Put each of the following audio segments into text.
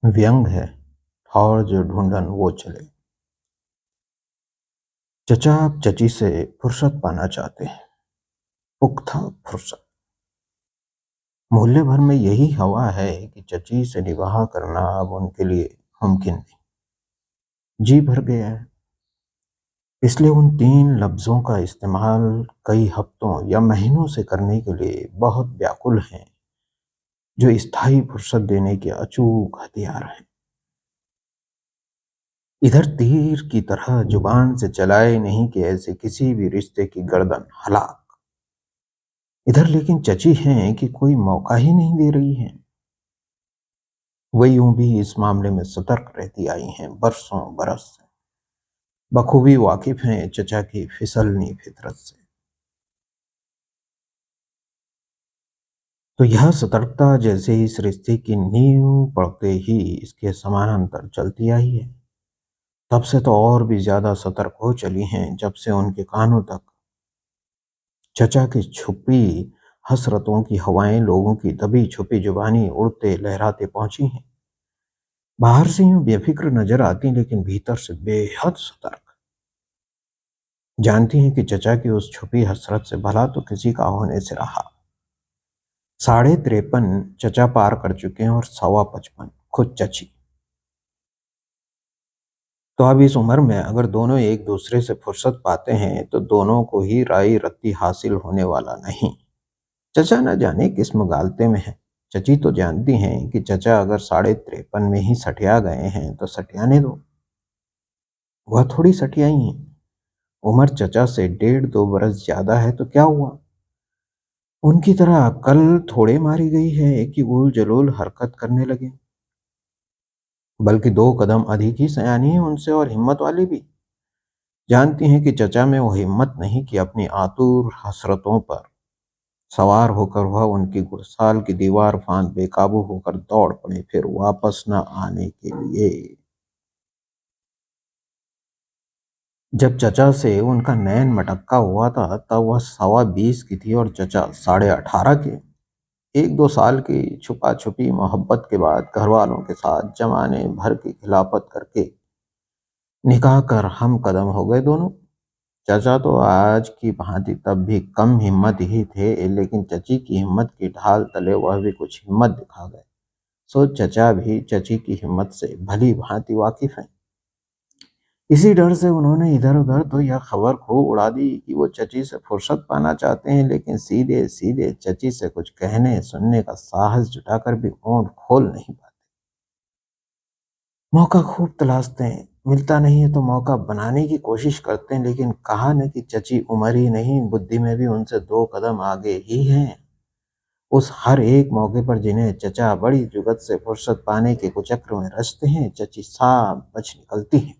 व्यंग है, ठौर जो ढूंढन वो चले। चचा आप चची से फुर्सत पाना चाहते हैं, पुख्ता फुर्सत। मोहल्ले भर में यही हवा है कि चची से निबाह करना अब उनके लिए मुमकिन नहीं। जी भर गया है, इसलिए उन 3 लफ्ज़ों का इस्तेमाल कई हफ्तों या महीनों से करने के लिए बहुत व्याकुल हैं, जो स्थायी फुर्सत देने के अचूक हथियार हैं। इधर तीर की तरह जुबान से चलाए नहीं कि ऐसे किसी भी रिश्ते की गर्दन हलाक। इधर लेकिन चची हैं कि कोई मौका ही नहीं दे रही हैं। वे यूं भी इस मामले में सतर्क रहती आई हैं बरसों बरस से, बखूबी वाकिफ हैं चचा की फिसलनी फितरत से। तो यह सतर्कता जैसे इस रिश्ते की नींव पड़ते ही इसके समानांतर चलती आई है, तब से तो और भी ज्यादा सतर्क हो चली हैं जब से उनके कानों तक चचा की छुपी हसरतों की हवाएं लोगों की दबी छुपी जुबानी उड़ते लहराते पहुंची हैं। बाहर से यूं बेफिक्र नजर आती लेकिन भीतर से बेहद सतर्क। जानती हैं कि चचा की उस छुपी हसरत से भला तो किसी का होने से रहा। 53.5 चचा पार कर चुके हैं और 55.25 खुद चची। तो अब इस उम्र में अगर दोनों एक दूसरे से फुर्सत पाते हैं तो दोनों को ही राई रत्ती हासिल होने वाला नहीं। चचा न जाने किस मुगालते में है। चची तो जानती हैं कि चचा अगर 53.5 में ही सठिया गए हैं तो सठियाने दो। वह थोड़ी सठियाई हैं। उम्र चचा से 1.5-2 बरस ज्यादा है तो क्या हुआ। उनकी तरह अक्ल थोड़े मारी गई है कि उल जलूल हरकत करने लगे, बल्कि 2 कदम अधिक ही सयानी है उनसे और हिम्मत वाली भी। जानती हैं कि चचा में वो हिम्मत नहीं कि अपनी आतुर हसरतों पर सवार होकर वह उनकी गुरसाल की दीवार फांद बेकाबू होकर दौड़ पड़े फिर वापस न आने के लिए। जब चचा से उनका नैन मटक्का हुआ था तब वह 22.25 की थी और चचा 18.5 के। 1-2 साल की छुपा छुपी मोहब्बत के बाद घर वालों के साथ जमाने भर की खिलाफत करके निकाह कर हम कदम हो गए दोनों। चचा तो आज की भांति तब भी कम हिम्मत ही थे लेकिन चची की हिम्मत की ढाल तले वह भी कुछ हिम्मत दिखा गए। सो चचा भी चची की हिम्मत से भली भांति वाकिफ हैं। इसी डर से उन्होंने इधर उधर तो यह खबर खूब उड़ा दी कि वो चची से फुर्सत पाना चाहते हैं, लेकिन सीधे सीधे चची से कुछ कहने सुनने का साहस जुटाकर भी ओंठ खोल नहीं पाते। मौका खूब तलाशते हैं, मिलता नहीं है तो मौका बनाने की कोशिश करते हैं, लेकिन कहा न कि चची उम्र ही नहीं बुद्धि में भी उनसे 2 कदम आगे ही हैं। उस हर एक मौके पर जिन्हें चचा बड़ी जुगत से फुर्सत पाने के कुचक्र में रचते हैं, चची साफ बच निकलती हैं।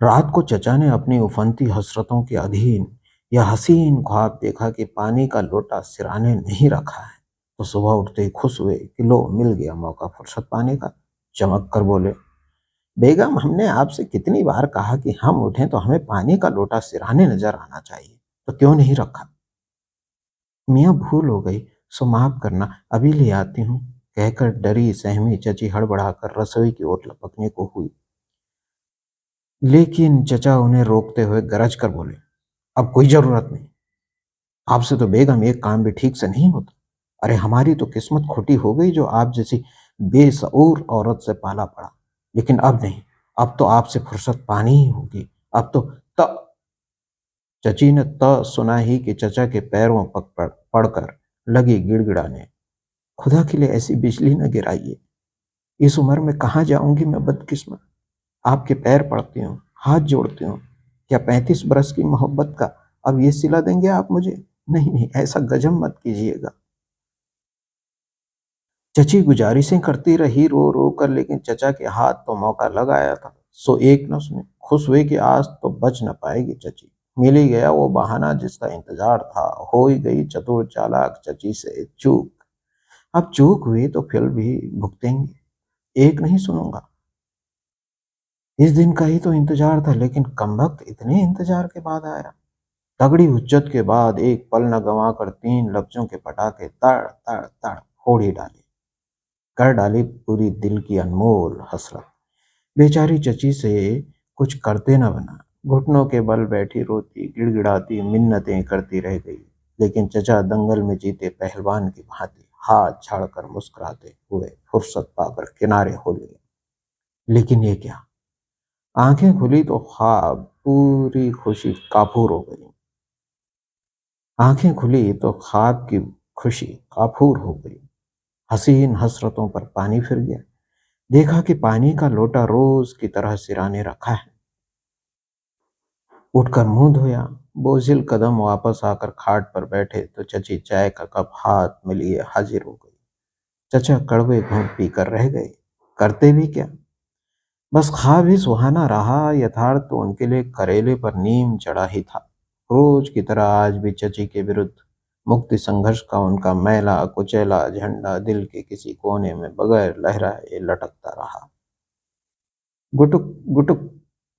रात को चचा ने अपनी उफनती हसरतों के अधीन यह हसीन ख्वाब देखा कि पानी का लोटा सिराने नहीं रखा है, तो सुबह उठते ही खुश हुए कि लो मिल गया मौका फुर्सत पाने का। चमक कर बोले, बेगम हमने आपसे कितनी बार कहा कि हम उठें तो हमें पानी का लोटा सिराने नजर आना चाहिए, तो क्यों नहीं रखा। मियाँ भूल हो गई, सो माफ करना, अभी ले आती हूँ, कहकर डरी सहमी चची हड़बड़ाकर रसोई की ओर लपकने को हुई। लेकिन चचा उन्हें रोकते हुए गरज कर बोले, अब कोई जरूरत नहीं, आपसे तो बेगम एक काम भी ठीक से नहीं होता। अरे हमारी तो किस्मत खोटी हो गई जो आप जैसी बेसऊर औरत से पाला पड़ा। लेकिन अब नहीं, अब तो आपसे फुर्सत पानी ही होगी। अब तो त चची ने त सुना ही कि चचा के पैरों पर पड़कर लगी गिड़गिड़ाने, खुदा के लिए ऐसी बिजली न गिराइए। इस उम्र में कहाँ जाऊंगी मैं बदकिस्मत। आपके पैर पड़ती हूँ, हाथ जोड़ती हूँ। क्या 35 बरस की मोहब्बत का अब ये सिला देंगे आप मुझे। नहीं नहीं, ऐसा गजब मत कीजिएगा। चची गुजारिशें करती रही रो रो कर, लेकिन चचा के हाथ तो मौका लग आया था। सो एक न सुने, खुश हुए कि आज तो बच न पाएगी चची। मिल ही गया वो बहाना जिसका इंतजार था। हो ही गई चतुर चालाक चची से चूक। अब चूक हुई तो फिर भी भुगतेंगे, एक नहीं सुनूंगा। इस दिन का ही तो इंतजार था, लेकिन कमबख्त इतने इंतजार के बाद आया। तगड़ी हुज्जत के बाद एक पल न गंवा कर 3 लफ्जों के पटाखे तड़ तड़ तड़ फोड़ ही डाले। कर डाली पूरी दिल की अनमोल हसरत। बेचारी चची से कुछ करते न बना, घुटनों के बल बैठी रोती गिड़गिड़ाती मिन्नतें करती रह गई। लेकिन चचा दंगल में जीते पहलवान की भांति हाथ झाड़कर मुस्कुराते हुए फुर्सत पाकर किनारे हो लिए। लेकिन ये क्या, आंखें खुली तो ख्वाब पूरी खुशी काफूर हो गई। आंखें खुली तो ख्वाब की खुशी काफूर हो गई। हसीन हसरतों पर पानी फिर गया। देखा कि पानी का लोटा रोज की तरह सिराने रखा है। उठकर मुंह धोया, बोझिल कदम वापस आकर खाट पर बैठे तो चची चाय का कप हाथ में लिए हाजिर हो गई। चचा कड़वे घूंट पीकर रह गए। करते भी क्या, बस ख्वाब ही सुहाना रहा। यथार्थ तो उनके लिए करेले पर नीम चढ़ा ही था। रोज की तरह आज भी चची के विरुद्ध मुक्ति संघर्ष का उनका मैला कुचैला झंडा दिल के किसी कोने में बगैर लहराए लटकता रहा। गुटुक गुटुक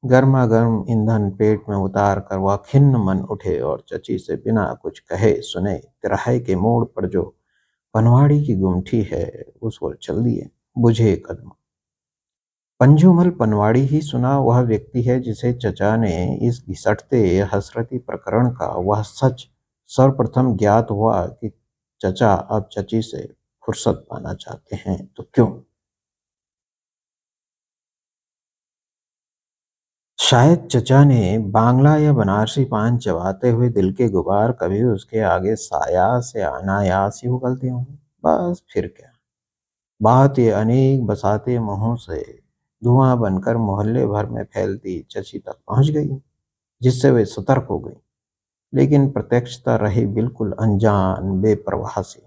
गर्मा गर्म ईंधन पेट में उतार कर वह खिन्न मन उठे और चची से बिना कुछ कहे सुने तिराहे के मोड़ पर जो पनवाड़ी की गुमठी है उस ओर चल दिए बुझे कदम। पंजुमल पनवाड़ी ही सुना वह व्यक्ति है जिसे चचा ने इस घिसटते हसरती प्रकरण का वह सच सर्वप्रथम ज्ञात हुआ कि चचा अब चची से फुर्सत पाना चाहते हैं तो क्यों। शायद चचा ने बांग्ला या बनारसी पान चबाते हुए दिल के गुबार कभी उसके आगे साया से अनायास ही उगलते हों। बस फिर क्या, बात ये अनेक बसाते मुंहों से धुआं बनकर मोहल्ले भर में फैलती चची तक पहुंच गई, जिससे वे सतर्क हो गई। लेकिन प्रत्यक्षता रही बिल्कुल अनजान बेपरवाह सी।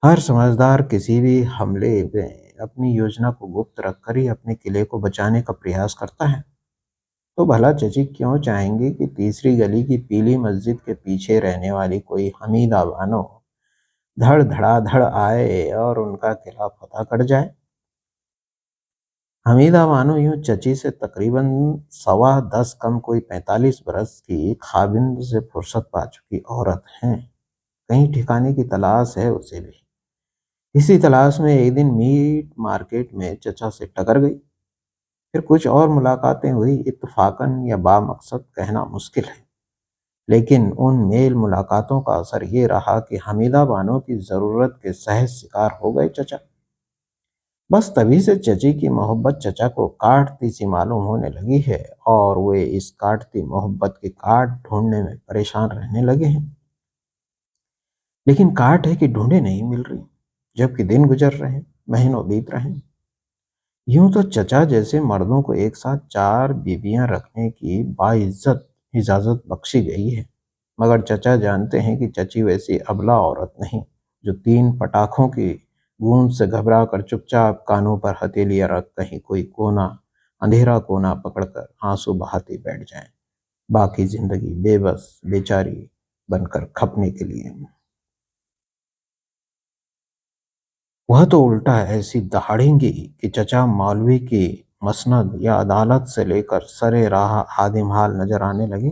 हर समझदार किसी भी हमले में अपनी योजना को गुप्त रखकर ही अपने किले को बचाने का प्रयास करता है। तो भला चची क्यों चाहेंगे कि तीसरी गली की पीली मस्जिद के पीछे रहने वाली कोई हमीदा बानो धड़ धड़ाधड़ आए और उनका किला फतह कर जाए। हमीदा बानो यूं चची से तकरीबन 10.25 कम कोई 45 बरस की खाबिंद से फुर्सत पा चुकी औरत हैं। कहीं ठिकाने की तलाश है उसे भी। इसी तलाश में एक दिन मीट मार्केट में चचा से टकर गई। फिर कुछ और मुलाकातें हुई, इत्तफाकन या बामकसद कहना मुश्किल है। लेकिन उन मेल मुलाकातों का असर ये रहा कि हमीदा बानो की जरूरत के सहज शिकार हो गए चचा। बस तभी से चची की मोहब्बत चचा को काटती सी मालूम होने लगी है और वे इस काटती मोहब्बत के काट ढूंढने में परेशान रहने लगे हैं। लेकिन काट है कि ढूंढे नहीं मिल रही, जबकि दिन गुजर रहे हैं, महीनों बीत रहे हैं। यूं तो चचा जैसे मर्दों को एक साथ 4 बीबियां रखने की बाइज्जत इजाजत बख्शी गई है, मगर चचा जानते हैं कि चची वैसी अबला औरत नहीं जो 3 पटाखों की गूंज से घबरा कर चुपचाप कानों पर हथेलियां रख कहीं कोई कोना अंधेरा कोना पकड़कर आंसू बहाती बैठ जाए, बाकी जिंदगी बेबस बेचारी बनकर खपने के लिए। वह तो उल्टा ऐसी दहाड़ेंगी कि चचा मौलवी की मसनद या अदालत से लेकर सरे राह आदिमहाल नजर आने लगे।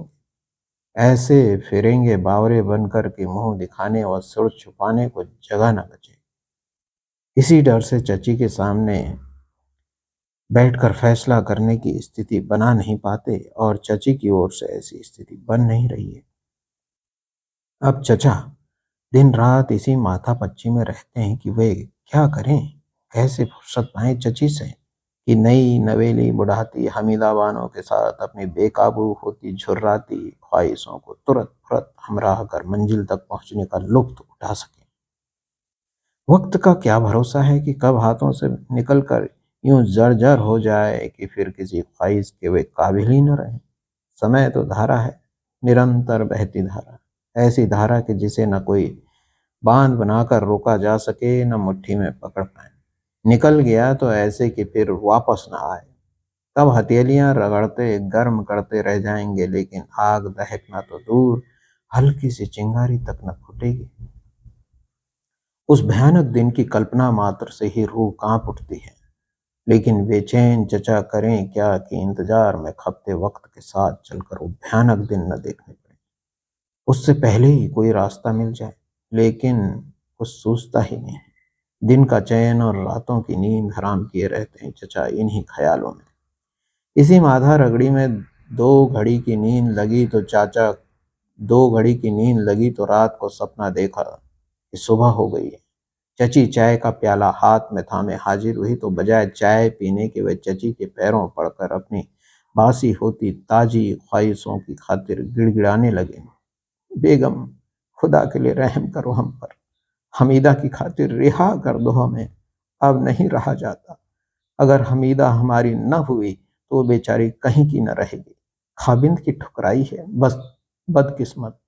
ऐसे फिरेंगे बावरे बनकर कि मुंह दिखाने और सिर छुपाने को जगह न बचे। इसी डर से चची के सामने बैठकर फैसला करने की स्थिति बना नहीं पाते और चची की ओर से ऐसी स्थिति बन नहीं रही है। अब चचा दिन रात इसी माथापच्ची में रहते हैं कि वे क्या करें, कैसे फुर्सत पाएं चची से कि नई नवेली बुढ़ाती हमीदा बानो के साथ अपनी बेकाबू होती झुर्राती ख्वाहिशों को तुरंत फुरत हमराह कर मंजिल तक पहुंचने का लुत्फ उठा सके। वक्त का क्या भरोसा है कि कब हाथों से निकल कर यूं जर्जर हो जाए कि फिर किसी ख्वाहिश के वे काबिल ही न रहे। समय तो धारा है, निरंतर बहती धारा, ऐसी धारा कि जिसे न कोई बांध बनाकर रोका जा सके न मुट्ठी में पकड़ पाए। निकल गया तो ऐसे कि फिर वापस न आए। तब हथेलियां रगड़ते गर्म करते रह जाएंगे, लेकिन आग दहकना तो दूर, हल्की सी चिंगारी तक न फूटेगी। उस भयानक दिन की कल्पना मात्र से ही रूह कांप उठती है। लेकिन बेचैन चचा करें क्या कि इंतजार में खपते वक्त के साथ चलकर वो भयानक दिन न देखने पड़े, उससे पहले ही कोई रास्ता मिल जाए। लेकिन कुछ सूझता ही नहीं। दिन का चैन और रातों की नींद हराम किए रहते हैं चचा इन्हीं ख्यालों में। इसी माधा रगड़ी में दो घड़ी की नींद लगी तो चाचा 2 घड़ी की नींद लगी तो रात को सपना देखा कि सुबह हो गई है। चची चाय का प्याला हाथ में थामे हाजिर हुई तो बजाय चाय पीने के वे चची के पैरों पड़कर अपनी बासी होती ताजी ख्वाहिशों की खातिर गिड़गिड़ाने लगे। बेगम, खुदा के लिए रहम करो हम पर। हमीदा की खातिर रिहा कर दो हमें। अब नहीं रहा जाता। अगर हमीदा हमारी न हुई तो वो बेचारी कहीं की न रहेगी। खाबिंद की ठुकराई है, बस बदकिस्मत।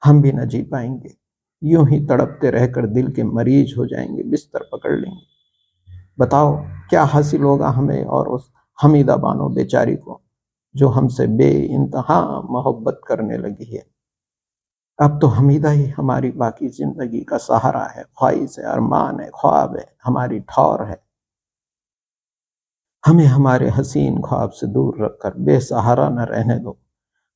हम भी न जी पाएंगे। यूं ही तड़पते रहकर दिल के मरीज हो जाएंगे, बिस्तर पकड़ लेंगे। बताओ क्या हासिल होगा हमें और उस हमीदा बानो बेचारी को जो हमसे बेइंतहा मोहब्बत करने लगी है। अब तो हमीदा ही हमारी बाकी जिंदगी का सहारा है, ख्वाहिश है, अरमान है, ख्वाब है, हमारी ठौर है। हमें हमारे हसीन ख्वाब से दूर रखकर बेसहारा न रहने दो।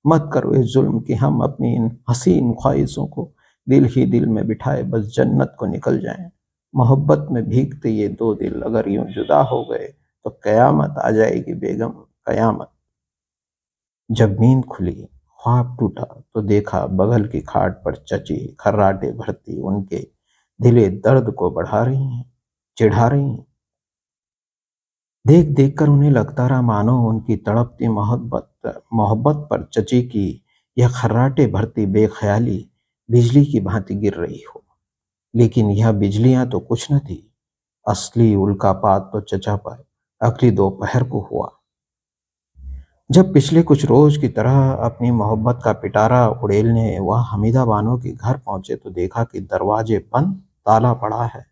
मत करो इस जुल्म कि हम अपनी इन हसीन ख्वाहिशों को दिल ही दिल में बिठाए बस जन्नत को निकल जाएं। मोहब्बत में भीगते ये दो दिल अगर यूं जुदा हो गए तो कयामत आ जाएगी बेगम, कयामत। जब नींद खुली, ख्वाब टूटा तो देखा बगल की खाट पर चची खर्राटे भरती उनके दिले दर्द को बढ़ा रही हैं, चिढ़ा रही हैं। देख देख कर उन्हें लगता रहा मानो उनकी तड़पती मोहब्बत मोहब्बत पर चची की यह खर्राटे भरती बेख्याली बिजली की भांति गिर रही हो। लेकिन यह बिजलियां तो कुछ न थी। असली उल्कापात तो चचा पर अगली दोपहर को हुआ। जब पिछले कुछ रोज की तरह अपनी मोहब्बत का पिटारा उड़ेलने वह हमीदा बानो के घर पहुंचे तो देखा कि दरवाजे बंद, ताला पड़ा है,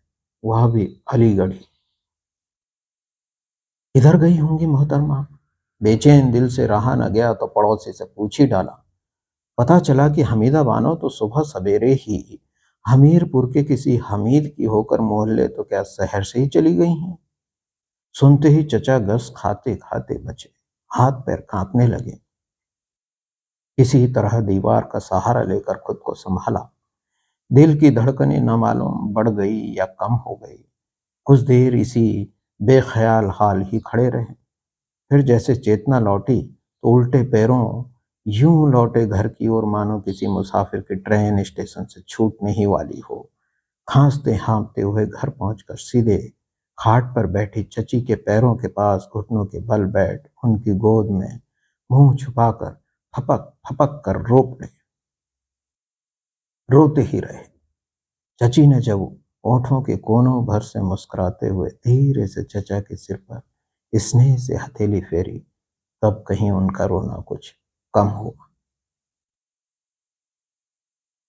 वह भी अलीगढ़ी। इधर गई होंगी मोहतरमा। बेचैन दिल से रहा न गया तो पड़ोसी से पूछ ही डाला। पता चला कि हमीदा बानो तो सुबह सवेरे ही हमीरपुर के किसी हमीद की होकर मोहल्ले तो क्या शहर से ही चली गई हैं। सुनते ही चचा गस खाते खाते बचे, हाथ पैर कांपने लगे। किसी तरह दीवार का सहारा लेकर खुद को संभाला। दिल की धड़कनें न मालूम बढ़ गई या कम हो गई। कुछ देर इसी बेख्याल हाल ही खड़े रहे। फिर जैसे चेतना लौटी तो उल्टे पैरों यूं लौटे घर की ओर मानो किसी मुसाफिर की ट्रेन स्टेशन से छूटने ही वाली हो। खांसते हाँफते हुए घर पहुंचकर सीधे खाट पर बैठी चची के पैरों के पास घुटनों के बल बैठ उनकी गोद में मुंह छुपाकर फपक फपक कर रो पड़े। रोते ही रहे। चची ने जब ओंठों के कोनों भर से मुस्कुराते हुए धीरे से चचा के सिर पर स्नेह से हथेली फेरी तब कहीं उनका रोना कुछ कम हुआ।